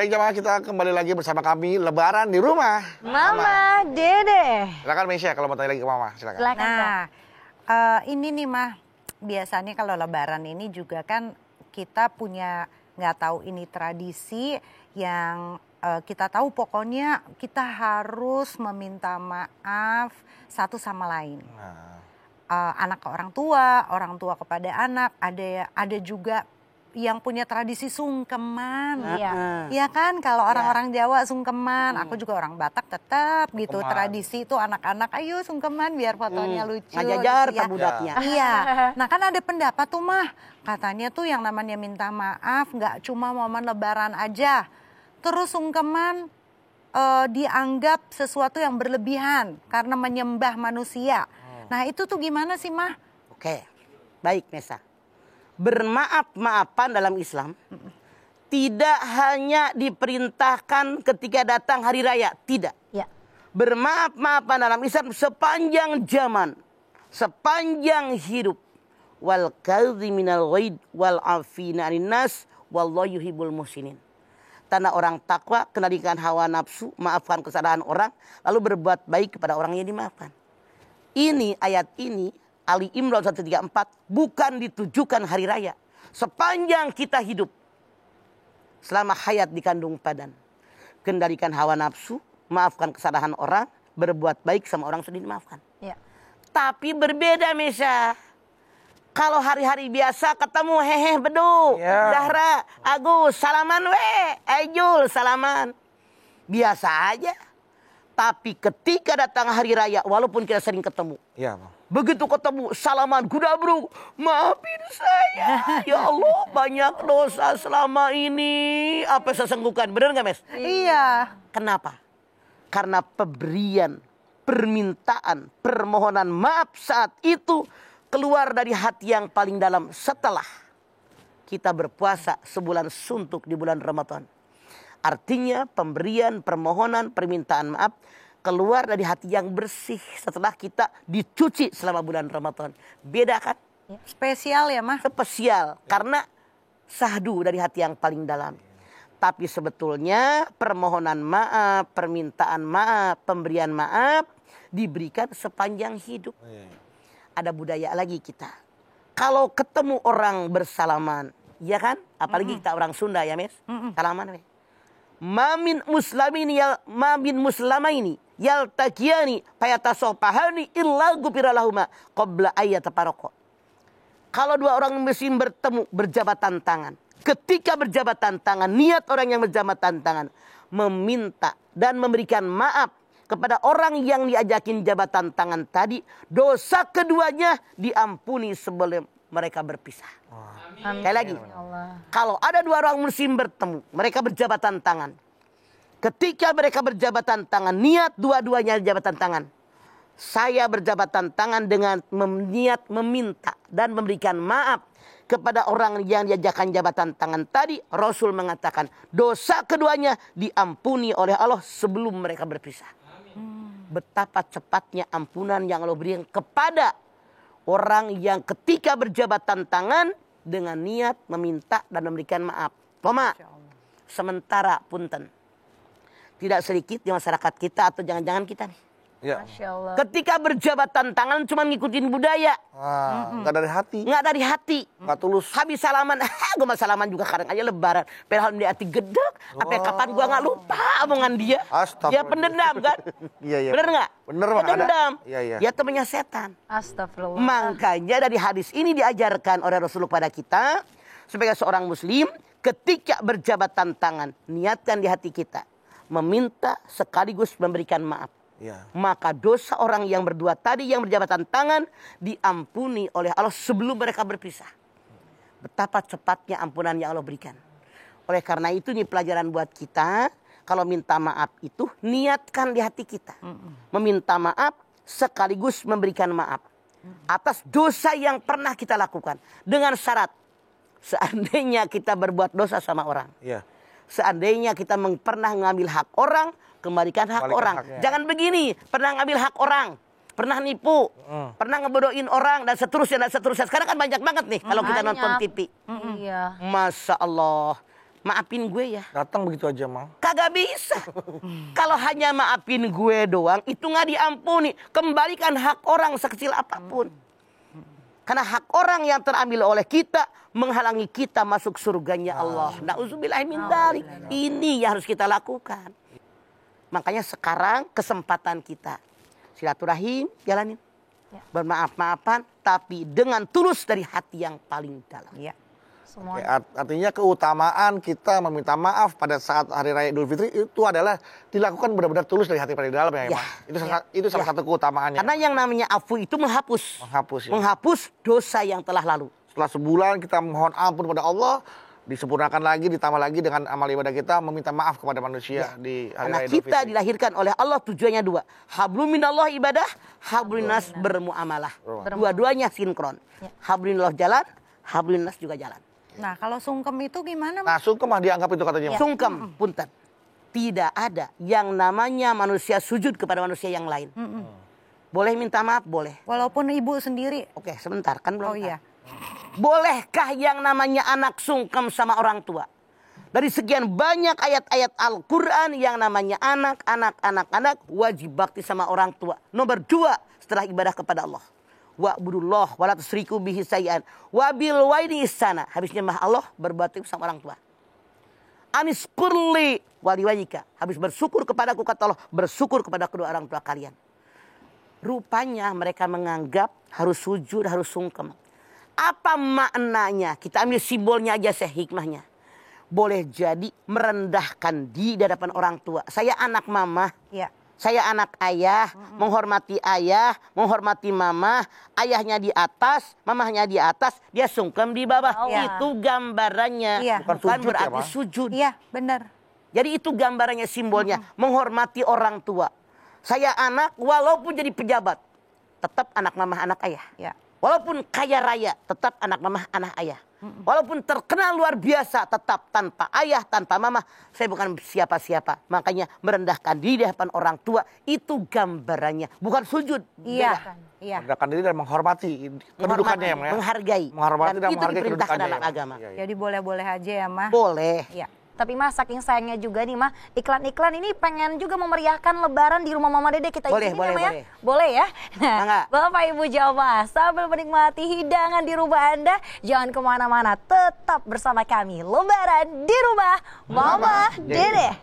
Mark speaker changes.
Speaker 1: Baik jamaah, kita kembali lagi bersama kami Lebaran di rumah
Speaker 2: Mama Dede.
Speaker 1: Silakan Mesya kalau mau tanya lagi ke Mama, silakan.
Speaker 2: Nah, ini nih Mah, biasanya kalau Lebaran ini juga kan kita punya, nggak tahu ini tradisi yang kita tahu pokoknya kita harus meminta maaf satu sama lain. Anak ke orang tua kepada anak, ada juga yang punya tradisi sungkeman. Iya kan, kalau orang-orang Jawa sungkeman, aku juga orang Batak tetap gitu. Tradisi itu anak-anak ayo sungkeman biar fotonya lucu.
Speaker 3: Ngajajar
Speaker 2: gitu ya.
Speaker 3: budaknya.
Speaker 2: Iya. Nah kan ada pendapat tuh Mah, katanya tuh yang namanya minta maaf nggak cuma momen Lebaran aja. Terus sungkeman dianggap sesuatu yang berlebihan karena menyembah manusia. Nah itu tuh gimana sih Mah?
Speaker 3: Oke, baik Nesa. Bermaaf-maafan dalam Islam tidak hanya diperintahkan ketika datang hari raya, tidak.
Speaker 2: Ya.
Speaker 3: Bermaaf-maafan dalam Islam sepanjang zaman, sepanjang hidup. Wal kadhiminal ghaid wal afina 'anil nas wallahu yuhibbul muhsinin. Tanda orang takwa, kendalikan hawa nafsu, maafkan kesalahan orang, lalu berbuat baik kepada orang yang dimaafkan. Ini ayat ini Ali Imran 134 bukan ditujukan hari raya. Sepanjang kita hidup, selama hayat dikandung badan, kendalikan hawa nafsu, maafkan kesalahan orang, berbuat baik sama orang sudah dimaafkan.
Speaker 2: Ya.
Speaker 3: Tapi berbeda Mesya. Kalau hari-hari biasa ketemu hehe bedu, Zahra, Agus, salaman Ejul, salaman. Biasa aja. Tapi ketika datang hari raya, walaupun kita sering ketemu.
Speaker 1: Iya, Bang.
Speaker 3: Begitu ketemu, salaman, gudabruk, maafin saya. Ya Allah, banyak dosa selama ini. Apa saya senggukan, benar nggak Mes?
Speaker 2: Iya.
Speaker 3: Kenapa? Karena pemberian, permintaan, permohonan maaf saat itu keluar dari hati yang paling dalam setelah kita berpuasa sebulan suntuk di bulan Ramadan. Artinya pemberian, permohonan, permintaan maaf keluar dari hati yang bersih setelah kita dicuci selama bulan Ramadan. Beda kan?
Speaker 2: Spesial ya Mah?
Speaker 3: Spesial karena sahdu dari hati yang paling dalam. Tapi sebetulnya permohonan maaf, permintaan maaf, pemberian maaf diberikan sepanjang hidup. Ada budaya lagi kita. Kalau ketemu orang bersalaman, ya kan? Apalagi kita orang Sunda ya Mes? Salaman Mes. Mamin muslamaini yaltaqiyani fayatasafahani illa ghufiralahuma qabla ayyatafarraqa. Kalau dua orang muslim bertemu berjabatan tangan, ketika berjabatan tangan, niat orang yang berjabatan tangan meminta dan memberikan maaf kepada orang yang diajakin jabatan tangan tadi, dosa keduanya diampuni sebelum mereka berpisah. Sekali lagi, kalau ada dua orang muslim bertemu, mereka berjabatan tangan. Ketika mereka berjabatan tangan, niat dua-duanya jabatan tangan. Saya berjabatan tangan dengan niat meminta dan memberikan maaf kepada orang yang diajakan jabatan tangan tadi. Rasul mengatakan dosa keduanya diampuni oleh Allah sebelum mereka berpisah. Betapa cepatnya ampunan yang Allah berikan kepada orang yang ketika berjabatan tangan dengan niat meminta dan memberikan maaf. Toma, sementara punten. Tidak sedikit di masyarakat kita atau jangan-jangan kita nih.
Speaker 1: Ya.
Speaker 2: Masya Allah.
Speaker 3: Ketika berjabatan tangan cuma ngikutin budaya.
Speaker 1: Nggak dari hati.
Speaker 3: Nggak dari hati.
Speaker 1: Nggak tulus.
Speaker 3: Habis salaman, gue mah salaman juga kadang aja lebaran. Padahal di hati gedek. Apa kapan gue nggak lupa omongan dia.
Speaker 1: Astagfirullah.
Speaker 3: Dia pendendam kan?
Speaker 1: Iya.
Speaker 3: Bener nggak?
Speaker 1: Bener Bang.
Speaker 3: Pendendam.
Speaker 1: Iya.
Speaker 3: Dia temannya setan.
Speaker 2: Astagfirullah.
Speaker 3: Makanya dari hadis ini diajarkan oleh Rasulullah pada kita. Sebagai seorang muslim, ketika berjabatan tangan, niatkan di hati kita. Meminta sekaligus memberikan maaf.
Speaker 1: Ya.
Speaker 3: Maka dosa orang yang berdua tadi yang berjabatan tangan diampuni oleh Allah sebelum mereka berpisah. Betapa cepatnya ampunan yang Allah berikan. Oleh karena itu ini pelajaran buat kita. Kalau minta maaf itu niatkan di hati kita. Meminta maaf sekaligus memberikan maaf. Atas dosa yang pernah kita lakukan. Dengan syarat. Seandainya kita berbuat dosa sama orang.
Speaker 1: Iya.
Speaker 3: Seandainya kita pernah ngambil hak orang, kembalikan hak orang.
Speaker 1: Haknya.
Speaker 3: Jangan begini, pernah ngambil hak orang, pernah nipu, pernah ngebodohin orang, dan seterusnya, dan seterusnya. Sekarang kan banyak banget nih kalau kita nonton TV.
Speaker 2: Iya.
Speaker 3: Masya Allah. maafin gue ya.
Speaker 1: Datang begitu aja, Mang.
Speaker 3: Kagak bisa. Kalau hanya maafin gue doang, itu nggak diampuni. Kembalikan hak orang sekecil apapun. Karena hak orang yang terambil oleh kita menghalangi kita masuk surganya Allah. Na'udzubillahi min dzalik. Ini yang harus kita lakukan. Makanya sekarang kesempatan kita. Silaturahim, jalanin. Bermaaf-maafan, tapi dengan tulus dari hati yang paling dalam.
Speaker 2: Ya.
Speaker 1: Oke, artinya keutamaan kita meminta maaf pada saat Hari Raya Idul Fitri itu adalah dilakukan benar-benar tulus dari hati paling dalam ya,
Speaker 3: Ya.
Speaker 1: Mas? Itu salah satu keutamaannya.
Speaker 3: Karena yang namanya afu itu menghapus.
Speaker 1: Menghapus, ya.
Speaker 3: Menghapus dosa yang telah lalu.
Speaker 1: Setelah sebulan kita mohon ampun pada Allah, disempurnakan lagi, ditambah lagi dengan amal ibadah kita meminta maaf kepada manusia di Hari
Speaker 3: Karena
Speaker 1: Raya Idul
Speaker 3: kita
Speaker 1: Fitri.
Speaker 3: dilahirkan oleh Allah tujuannya dua. Hablum minallah ibadah, hablun nas bermuamalah. Dua-duanya sinkron. Hablun minallah jalan, hablun nas juga jalan.
Speaker 2: Nah, kalau sungkem itu gimana,
Speaker 1: Nah,
Speaker 2: Mas?
Speaker 1: sungkem mah dianggap itu katanya. Mas.
Speaker 3: Sungkem, punten. Tidak ada yang namanya manusia sujud kepada manusia yang lain. Boleh minta maaf? Boleh.
Speaker 2: Walaupun ibu sendiri.
Speaker 3: Oke, sebentar. Kan belum.
Speaker 2: Oh iya.
Speaker 3: Bolehkah yang namanya anak sungkem sama orang tua? Dari sekian banyak ayat-ayat Al-Quran yang namanya anak wajib bakti sama orang tua. Nomor 2 setelah ibadah kepada Allah. Wa'budullah wa la tusyriku bihi syai'an wa bil walidayni ihsana. Habisnya mah Allah berbakti sama orang tua. Anis kurli waliwajika. Habis bersyukur kepadaku kata Allah, bersyukur kepada kedua orang tua kalian. Rupanya mereka menganggap harus sujud, harus sungkem. Apa maknanya? Kita ambil simbolnya aja, hikmahnya. Boleh jadi merendahkan di hadapan orang tua. Saya anak mama.
Speaker 2: Ya.
Speaker 3: Saya anak ayah, menghormati ayah, menghormati mama, ayahnya di atas, mamahnya di atas, dia sungkem di bawah.
Speaker 2: Iya.
Speaker 3: Itu gambarannya,
Speaker 2: Iya.
Speaker 3: bukan
Speaker 1: Sujud ya,
Speaker 3: berarti
Speaker 1: Ma?
Speaker 3: sujud.
Speaker 2: Iya, benar.
Speaker 3: Jadi itu gambarannya, simbolnya, menghormati orang tua. Saya anak, walaupun jadi pejabat, tetap anak mamah, anak ayah.
Speaker 2: Ya.
Speaker 3: Walaupun kaya raya, tetap anak mamah, anak ayah. Walaupun terkenal luar biasa, tetap tanpa ayah, tanpa mama. Saya bukan siapa-siapa. Makanya merendahkan diri di hadapan orang tua, itu gambarannya. Bukan sujud.
Speaker 2: Iya.
Speaker 3: Beda.
Speaker 2: Iya.
Speaker 1: Merendahkan diri dan menghormati kedudukannya ya, Mang, ya.
Speaker 3: menghargai.
Speaker 1: Menghormati dan
Speaker 3: itu
Speaker 1: menghargai
Speaker 3: diperintahkan
Speaker 1: kedudukannya,
Speaker 3: dalam
Speaker 1: ya,
Speaker 3: agama.
Speaker 1: Iya, iya.
Speaker 2: Jadi boleh-boleh aja ya, Mah.
Speaker 3: Boleh.
Speaker 2: Iya.
Speaker 4: Tapi Mas, saking sayangnya juga nih Mah, iklan-iklan ini pengen juga memeriahkan lebaran di rumah Mama Dede. Kita
Speaker 3: Boleh,
Speaker 4: izinin
Speaker 3: boleh,
Speaker 4: ya, Ma, ya?
Speaker 3: boleh.
Speaker 4: Boleh ya?
Speaker 3: Mangga.
Speaker 4: Bapak Ibu Jamaah, sambil menikmati hidangan di rumah Anda, jangan kemana-mana, tetap bersama kami. Lebaran di rumah Mama Dede.